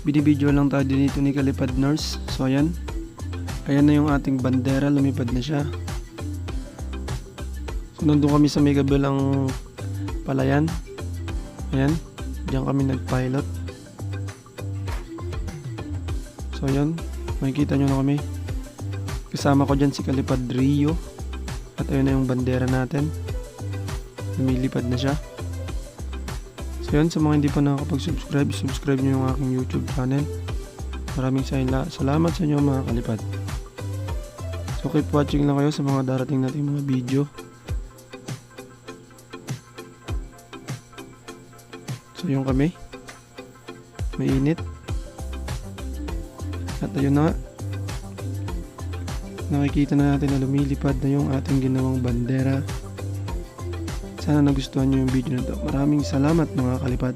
Binibidyo lang tayo dito ni Kalipad Nurse. So ayan. Ayan na yung ating bandera. Lumipad na siya. So nandun kami sa may kabilang palayan. Ayan. Diyan kami nag-pilot. So ayan. Makikita nyo na kami. Kasama ko dyan si Kalipad Rio. At ayun na yung bandera natin. Lumilipad na siya. So yun, sa mga hindi pa nakakapag-subscribe, subscribe nyo yung aking YouTube channel. Maraming salamat sa inyo mga kalipad. So keep watching lang kayo sa mga darating nating mga video. So yung kami, mainit. At ayun na, nakikita na natin na lumilipad na yung ating ginawang bandera. Sana nagustuhan nyo yung video na ito. Maraming salamat mga kalipad.